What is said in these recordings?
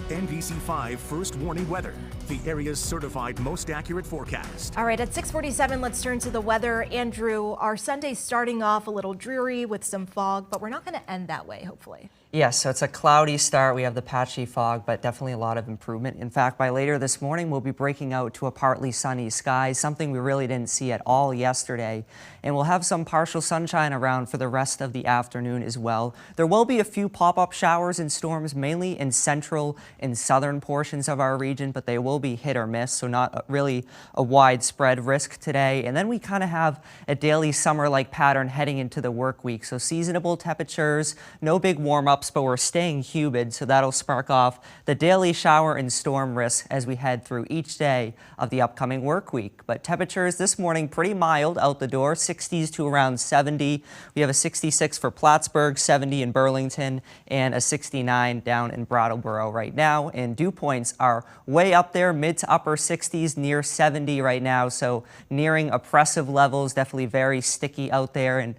NBC5 First Warning Weather, the area's certified most accurate forecast. All right, at 6:47, let's turn to the weather. Andrew, our Sunday's starting off a little dreary with some fog, but we're not going to end that way, hopefully. Yes, so it's a cloudy start. We have the patchy fog, but definitely a lot of improvement. In fact, by later this morning, we'll be breaking out to a partly sunny sky, something we really didn't see at all yesterday. And we'll have some partial sunshine around for the rest of the afternoon as well. There will be a few pop-up showers and storms, mainly in central and southern portions of our region, but they will be hit or miss, so not really a widespread risk today. And then we kind of have a daily summer-like pattern heading into the work week. So seasonable temperatures, no big warm-ups, but we're staying humid, so that'll spark off the daily shower and storm risk as we head through each day of the upcoming work week. But temperatures this morning pretty mild out the door, 60s to around 70. We have a 66 for Plattsburgh, 70 in Burlington, and a 69 down in Brattleboro right now. And dew points are way up there, mid to upper 60s, near 70 right now, so nearing oppressive levels, definitely very sticky out there. And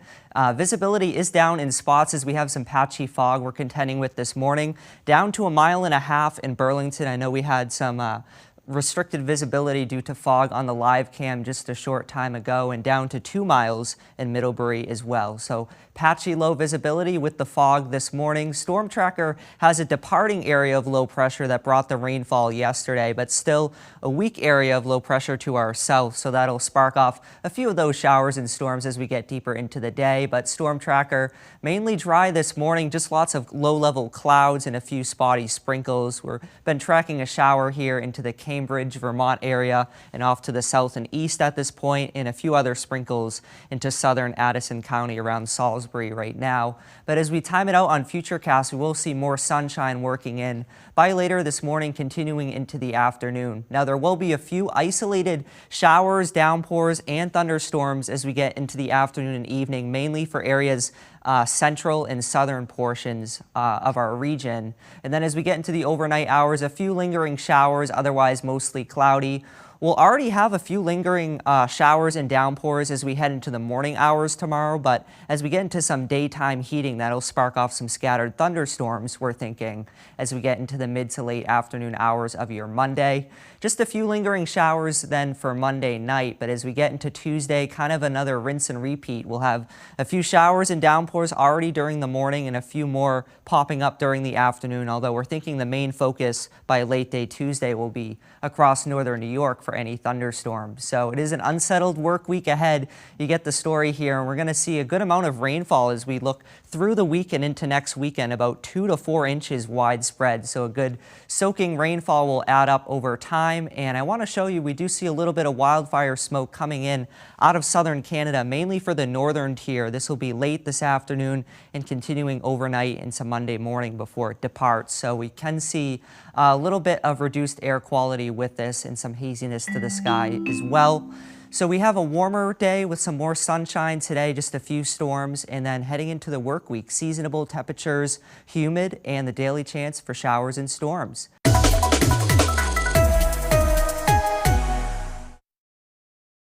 visibility is down in spots as we have some patchy fog we're contending with this morning, down to 1.5 miles in Burlington. I know we had some restricted visibility due to fog on the live cam just a short time ago, and down to 2 miles in Middlebury as well. So patchy low visibility with the fog this morning. Storm Tracker has a departing area of low pressure that brought the rainfall yesterday, but still a weak area of low pressure to our south. So that'll spark off a few of those showers and storms as we get deeper into the day. But Storm Tracker mainly dry this morning, just lots of low level clouds and a few spotty sprinkles. We've been tracking a shower here into the Cambridge, Vermont area and off to the south and east at this point, and a few other sprinkles into southern Addison County around Salisbury right now. But as we time it out on Futurecast, we will see more sunshine working in by later this morning, continuing into the afternoon. Now, there will be a few isolated showers, downpours, and thunderstorms as we get into the afternoon and evening, mainly for areas central and southern portions of our region. And then as we get into the overnight hours, a few lingering showers, otherwise mostly cloudy. We'll already have a few lingering showers and downpours as we head into the morning hours tomorrow, but as we get into some daytime heating, that'll spark off some scattered thunderstorms, we're thinking, as we get into the mid to late afternoon hours of your Monday. Just a few lingering showers then for Monday night, but as we get into Tuesday, kind of another rinse and repeat. We'll have a few showers and downpours already during the morning and a few more popping up during the afternoon, although we're thinking the main focus by late day Tuesday will be across northern New York for any thunderstorms. So it is an unsettled work week ahead. You get the story here, and we're going to see a good amount of rainfall as we look through the week and into next weekend, about 2 to 4 inches widespread. So a good soaking rainfall will add up over time. And I want to show you, we do see a little bit of wildfire smoke coming in out of southern Canada, mainly for the northern tier. This will be late this afternoon and continuing overnight into Monday morning before it departs. So we can see a little bit of reduced air quality with this and some haziness to the sky as well. So we have a warmer day with some more sunshine today, just a few storms, and then heading into the work week, seasonable temperatures, humid, and the daily chance for showers and storms.